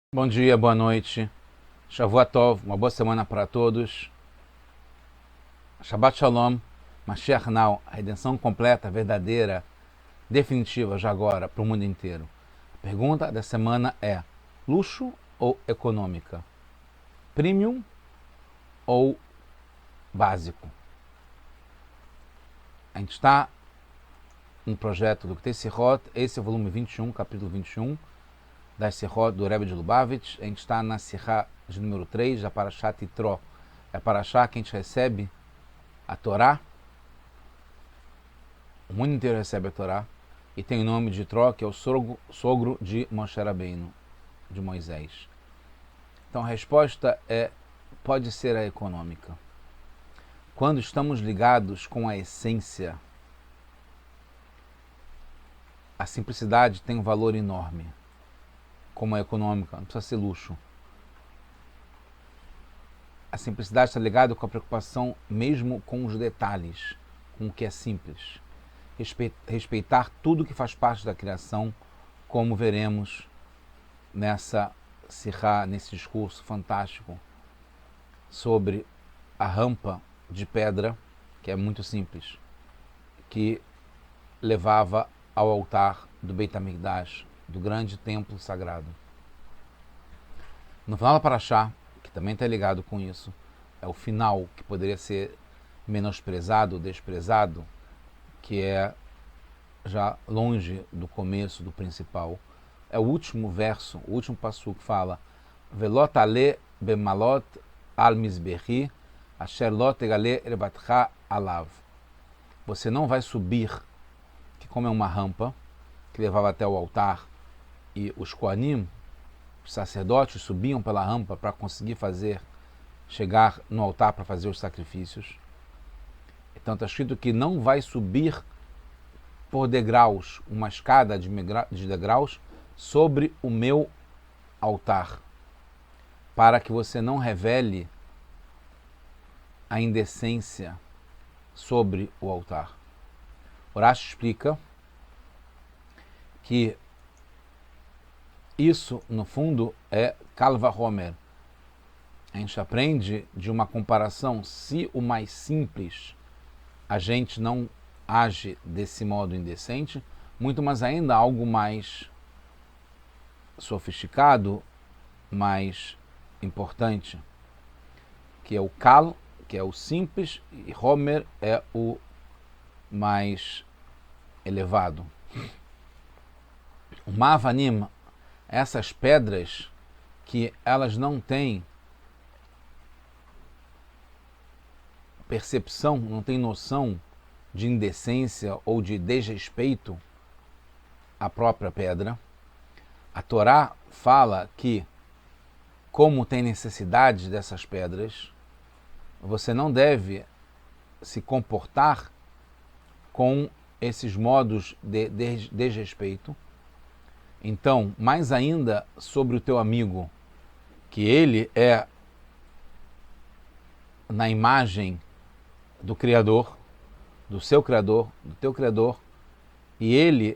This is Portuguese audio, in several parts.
Bom dia, boa noite. Shavua Tov, uma boa semana para todos. Shabbat Shalom, Mashiach Now, a redenção completa, verdadeira, definitiva já agora para o mundo inteiro. A pergunta da semana é: luxo ou econômica? Premium ou básico? A gente está no projeto do Ktei Sirot, esse é o volume 21, capítulo 21, das Sirot do Rebbe de Lubavitch. A gente está na Sirá de número 3, da Parashat Yitro. É a Parashá que a gente recebe a Torá. O mundo inteiro recebe a Torá. E tem o nome de Yitro, que é o sogro de Moshe Rabbeinu, de Moisés. Então a resposta é: pode ser a econômica. Quando estamos ligados com a essência, a simplicidade tem um valor enorme. Como a econômica, não precisa ser luxo. A simplicidade está ligada com a preocupação mesmo com os detalhes, com o que é simples. Respeitar tudo que faz parte da criação, como veremos nessa sirá, nesse discurso fantástico sobre a rampa de pedra, que é muito simples, que levava ao altar do Beit HaMikdash, do grande templo sagrado. No final da Parashá, que também está ligado com isso, é o final que poderia ser menosprezado, desprezado, que é já longe do começo, do principal. É o último verso, o último passo que fala: Velot ale bemalot al mizbehi, asher lot egale erbatcha alav. Você não vai subir, que como é uma rampa, que levava até o altar, e os Kohanim, os sacerdotes, subiam pela rampa para conseguir chegar no altar para fazer os sacrifícios. Então está escrito que não vai subir por degraus, uma escada de degraus sobre o meu altar, para que você não revele a indecência sobre o altar. Urash explica que isso, no fundo, é Kalva Homer. A gente aprende de uma comparação: se o mais simples a gente não age desse modo indecente, muito mais ainda algo mais sofisticado, mais importante, que é o Kal, que é o simples, e Homer é o mais elevado. O Mavanim, essas pedras que elas não têm percepção, não têm noção de indecência ou de desrespeito à própria pedra. A Torá fala que, como tem necessidade dessas pedras, você não deve se comportar com esses modos de desrespeito. Então, mais ainda sobre o teu amigo, que ele é na imagem do Criador, do seu Criador, do teu Criador, e ele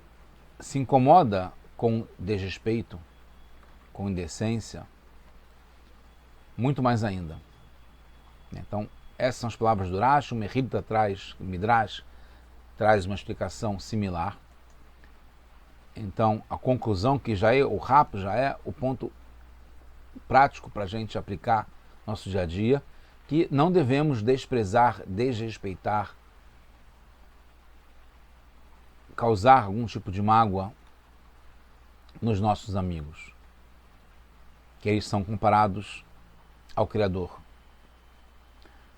se incomoda com desrespeito, com indecência, muito mais ainda. Então, essas são as palavras do Urash. O Midrash traz uma explicação similar. Então, a conclusão que já é, o rap já é o ponto prático para a gente aplicar no nosso dia a dia, que não devemos desprezar, desrespeitar, causar algum tipo de mágoa nos nossos amigos, que eles são comparados ao Criador.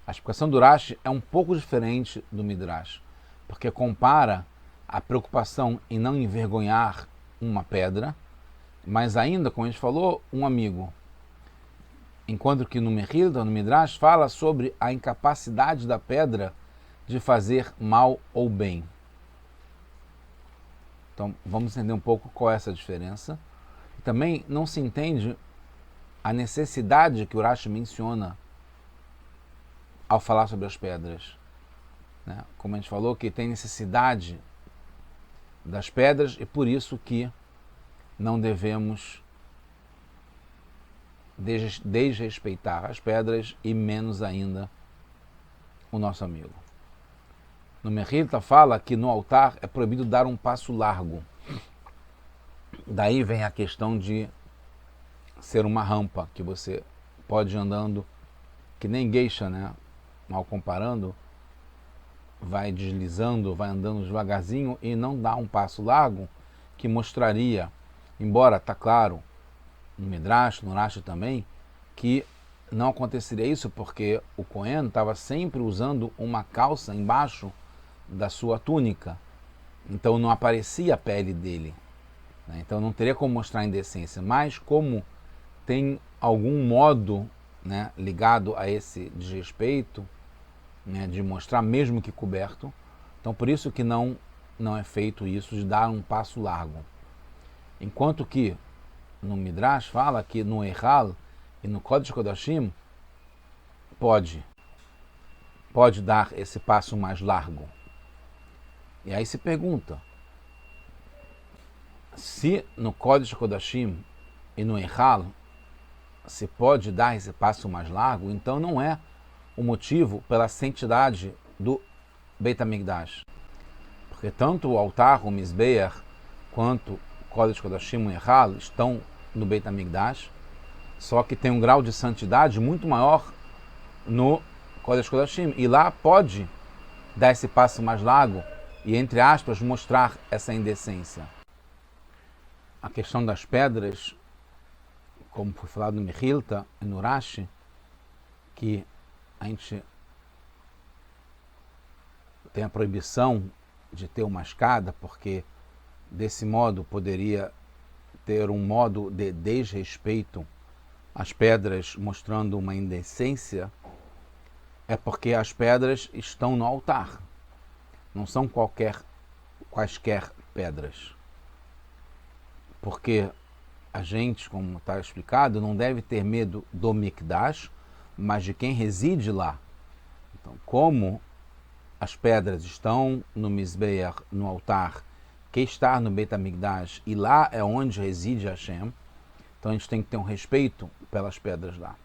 A explicação do Urash é um pouco diferente do Midrash, porque compara a preocupação em não envergonhar uma pedra, mas ainda, como a gente falou, um amigo. Enquanto que no Mechilta, no Midrash, fala sobre a incapacidade da pedra de fazer mal ou bem. Então, vamos entender um pouco qual é essa diferença. E também não se entende a necessidade que o Urash menciona ao falar sobre as pedras. Como a gente falou, que tem necessidade das pedras e por isso que não devemos desrespeitar as pedras e menos ainda o nosso amigo. No Mechilta fala que no altar é proibido dar um passo largo. Daí vem a questão de ser uma rampa, que você pode ir andando, que nem geisha, né? Mal comparando, vai deslizando, vai andando devagarzinho e não dá um passo largo, que mostraria, embora está claro, no Midrash, no Rashi também, que não aconteceria isso porque o Cohen estava sempre usando uma calça embaixo da sua túnica, então não aparecia a pele dele, né? Então não teria como mostrar a indecência, mas como tem algum modo, né, ligado a esse desrespeito, né, de mostrar mesmo que coberto, então por isso que não é feito isso de dar um passo largo. Enquanto que no Midrash fala que no Eichal e no Kodesh Kodashim pode dar esse passo mais largo. E aí se pergunta, se no Kodesh Kodashim e no Eichal se pode dar esse passo mais largo, então não é o motivo pela santidade do Beit HaMikdash. Porque tanto o altar, o Mizbeach, quanto o Kodesh Kodashim e o Eichal estão no Beit HaMikdash, só que tem um grau de santidade muito maior no Kodesh Kodashim. E lá pode dar esse passo mais largo e, entre aspas, mostrar essa indecência. A questão das pedras, como foi falado no Mechilta e no Rashi, que a gente tem a proibição de ter uma escada, porque desse modo poderia ter um modo de desrespeito às pedras, mostrando uma indecência, é porque as pedras estão no altar, não são quaisquer pedras. Porque a gente, como está explicado, não deve ter medo do Mikdash, mas de quem reside lá. Então, como as pedras estão no Mizbeach, no altar, que está no Beit HaMikdash, e lá é onde reside Hashem, então a gente tem que ter um respeito pelas pedras lá.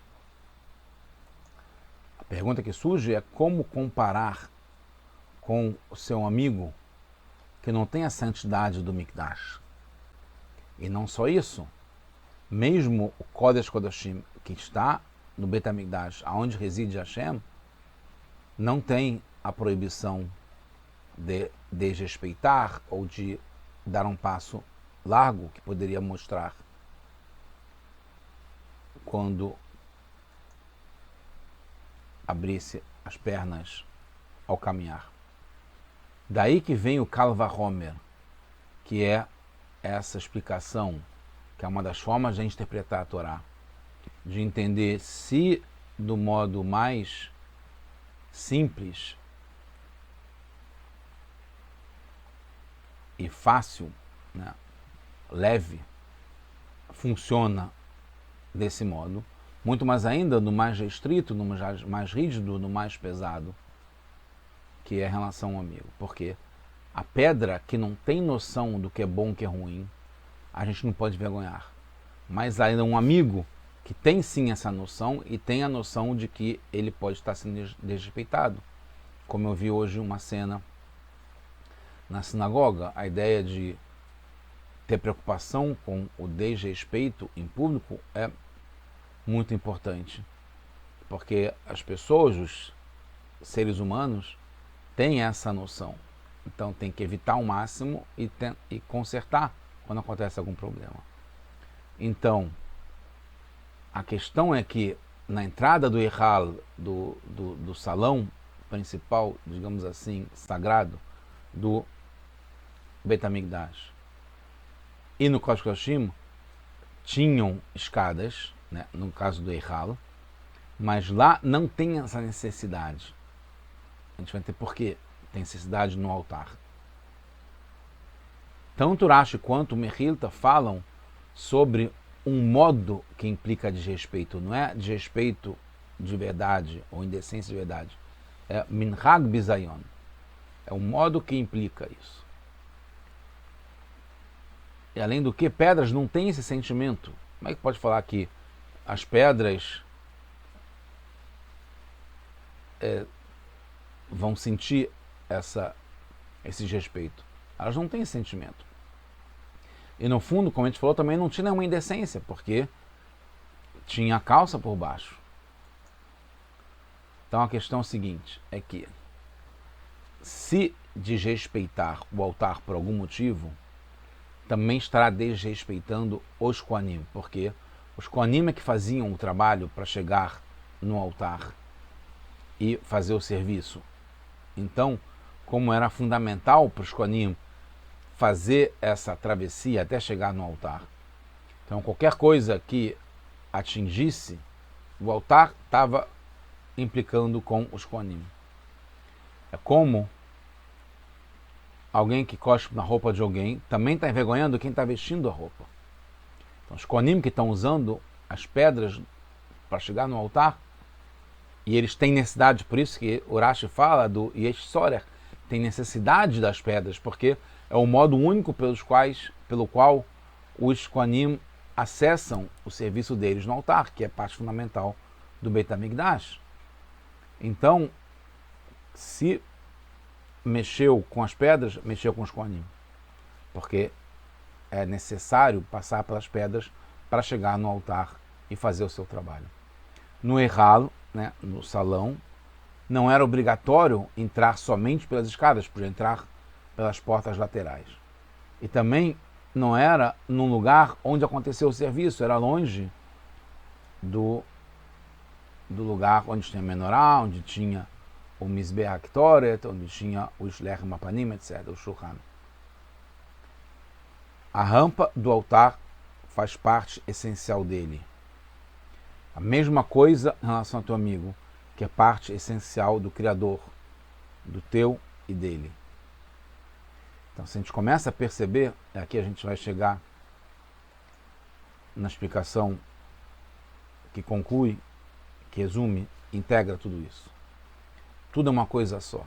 A pergunta que surge é como comparar com o seu amigo que não tem a santidade do Mikdash. E não só isso, mesmo o Kodesh Kodashim, que está no Beit HaMikdash, onde reside Hashem, não tem a proibição de desrespeitar ou de dar um passo largo que poderia mostrar quando abrisse as pernas ao caminhar. Daí que vem o Kal Vachomer, que é essa explicação, que é uma das formas de interpretar a Torá, de entender se do modo mais simples e fácil, né, leve, funciona desse modo, muito mais ainda no mais restrito, no mais rígido, no mais pesado, que é a relação ao amigo. Porque a pedra que não tem noção do que é bom e que é ruim, a gente não pode vergonhar. Mas ainda um amigo que tem sim essa noção e tem a noção de que ele pode estar sendo desrespeitado. Como eu vi hoje uma cena na sinagoga, a ideia de ter preocupação com o desrespeito em público é muito importante. Porque as pessoas, os seres humanos, têm essa noção. Então tem que evitar ao máximo e consertar quando acontece algum problema. Então, a questão é que na entrada do Eichal, do salão principal, digamos assim, sagrado, do Beit HaMikdash, e no Kodesh Kodashim, tinham escadas, né, no caso do Eichal, mas lá não tem essa necessidade. A gente vai ter por quê? Tem necessidade no altar. Tanto Rashi quanto o Mechilta falam sobre um modo que implica desrespeito. Não é desrespeito de verdade ou indecência de verdade. É minhag bizayon. É um modo que implica isso. E além do que, pedras não têm esse sentimento. Como é que pode falar que as pedras vão sentir esse respeito. Elas não têm sentimento. E no fundo, como a gente falou, também não tinha nenhuma indecência, porque tinha a calça por baixo. Então a questão é a seguinte, é que se desrespeitar o altar por algum motivo, também estará desrespeitando os Koanim, porque os Koanim é que faziam o trabalho para chegar no altar e fazer o serviço. Então, como era fundamental para os Koanim fazer essa travessia até chegar no altar, então qualquer coisa que atingisse o altar estava implicando com os Koanim. É como alguém que cospe na roupa de alguém também está envergonhando quem está vestindo a roupa. Então, os Koanim que estão usando as pedras para chegar no altar, e eles têm necessidade, por isso que o Rashi fala do Yesh Sorer, tem necessidade das pedras, porque é o modo único pelo qual os Koanim acessam o serviço deles no altar, que é parte fundamental do Beit HaMikdash. Então, se mexeu com as pedras, mexeu com os Koanim, porque é necessário passar pelas pedras para chegar no altar e fazer o seu trabalho. No Erralo, né, no salão, não era obrigatório entrar somente pelas escadas, podia entrar pelas portas laterais. E também não era num lugar onde aconteceu o serviço, era longe do lugar onde tinha a menorá, onde tinha o Mizbeach HaKtoret, onde tinha o Shlech Mapanim, etc., o Shulchan. A rampa do altar faz parte essencial dele. A mesma coisa em relação ao teu amigo, que é parte essencial do Criador, do teu e dele. Então, se a gente começa a perceber, aqui a gente vai chegar na explicação que conclui, que resume, integra tudo isso. Tudo é uma coisa só.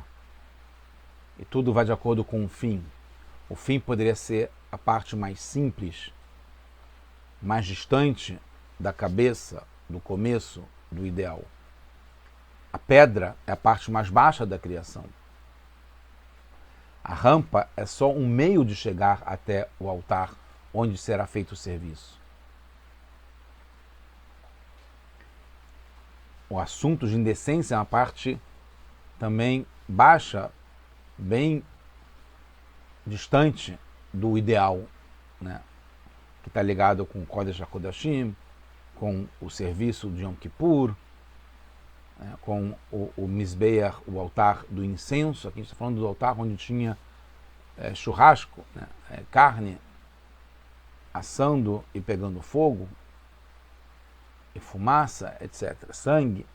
E tudo vai de acordo com o fim. O fim poderia ser a parte mais simples, mais distante da cabeça, do começo, do ideal. A pedra é a parte mais baixa da criação. A rampa é só um meio de chegar até o altar onde será feito o serviço. O assunto de indecência é uma parte também baixa, bem distante do ideal, né? Que está ligado com o Kodesh HaKodashim, com o serviço de Yom Kippur, né? Com o Mizbeach, o altar do incenso. Aqui a gente está falando do altar onde tinha churrasco, né? Carne assando e pegando fogo, e fumaça, etc., sangue.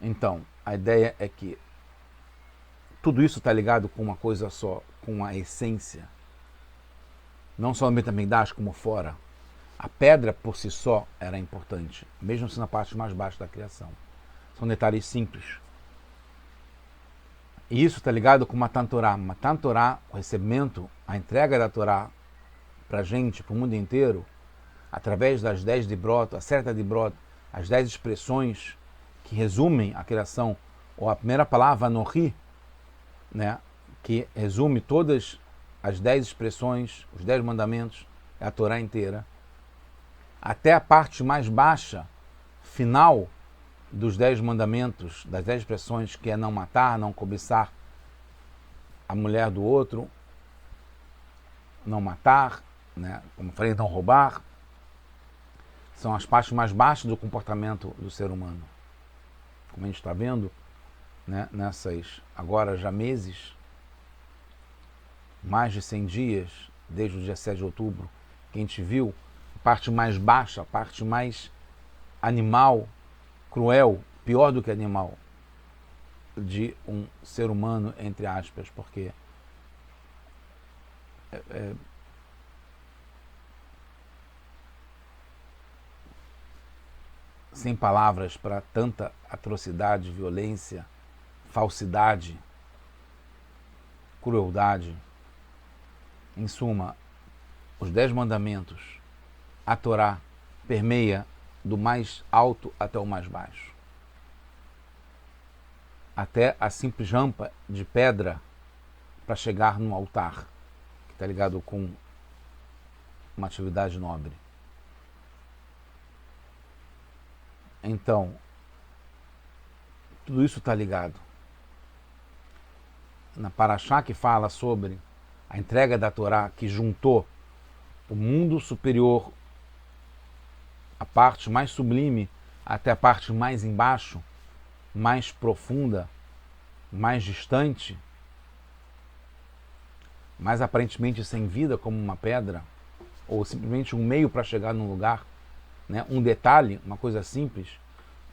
Então, a ideia é que tudo isso está ligado com uma coisa só, com a essência. Não só no Beit HaMikdash, como fora. A pedra por si só era importante, mesmo sendo a parte mais baixa da criação. São detalhes simples. E isso está ligado com Matan Torah. Matan Torah, o recebimento, a entrega da Torá para a gente, para o mundo inteiro, através das 10 Dibrot, a certa Dibrot, as 10 expressões que resumem a criação, ou a primeira palavra, Anohi, né, que resume todas as 10 expressões, os 10 mandamentos, é a Torá inteira, até a parte mais baixa, final dos 10 mandamentos, das 10 expressões, que é não matar, não cobiçar a mulher do outro, não matar, né, como falei, não roubar, são as partes mais baixas do comportamento do ser humano. Como a gente está vendo, né, nessas, agora já meses, mais de 100 dias, desde o dia 7 de outubro, que a gente viu a parte mais baixa, a parte mais animal, cruel, pior do que animal, de um ser humano, entre aspas, porque sem palavras para tanta atrocidade, violência, falsidade, crueldade. Em suma, os 10 mandamentos a Torá permeia do mais alto até o mais baixo. Até a simples rampa de pedra para chegar no altar, que está ligado com uma atividade nobre. Então, tudo isso está ligado. Na Parashá que fala sobre a entrega da Torá, que juntou o mundo superior, a parte mais sublime, até a parte mais embaixo, mais profunda, mais distante, mais aparentemente sem vida, como uma pedra, ou simplesmente um meio para chegar num lugar, né? Um detalhe, uma coisa simples,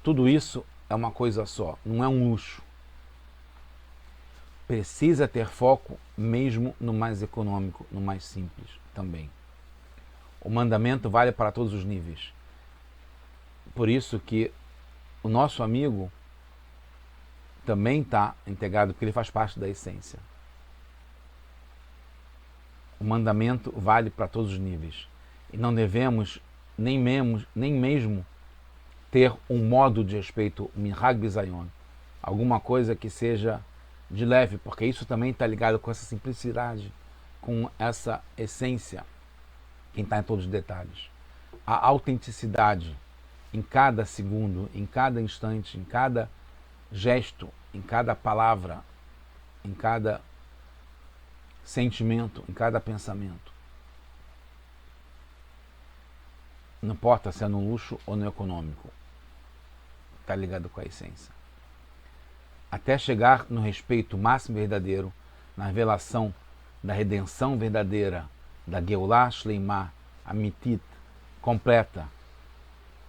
tudo isso é uma coisa só, não é um luxo. Precisa ter foco mesmo no mais econômico, no mais simples também. O mandamento vale para todos os níveis. Por isso que o nosso amigo também está integrado, porque ele faz parte da essência. O mandamento vale para todos os níveis. E não devemos nem mesmo ter um modo de respeito, um minhag bizayon, alguma coisa que seja de leve, porque isso também está ligado com essa simplicidade, com essa essência, quem está em todos os detalhes. A autenticidade em cada segundo, em cada instante, em cada gesto, em cada palavra, em cada sentimento, em cada pensamento. Não importa se é no luxo ou no econômico, está ligado com a essência. Até chegar no respeito máximo e verdadeiro, na revelação da redenção verdadeira, da Geulah Shleimah, Amitit, completa,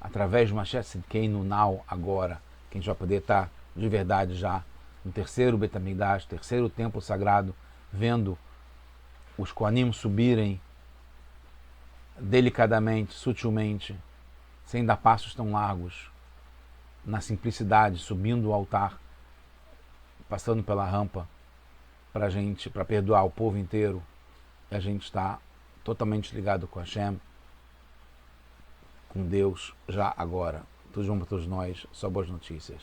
através de Mashiach Tzidkeinu Now, agora, que a gente vai poder estar de verdade já no terceiro Beit HaMikdash, terceiro templo sagrado, vendo os Kohanim subirem delicadamente, sutilmente, sem dar passos tão largos, na simplicidade, subindo o altar, passando pela rampa para gente, para perdoar o povo inteiro. E a gente está totalmente ligado com Hashem, com Deus, já agora. Tudo de bom para todos nós, só boas notícias.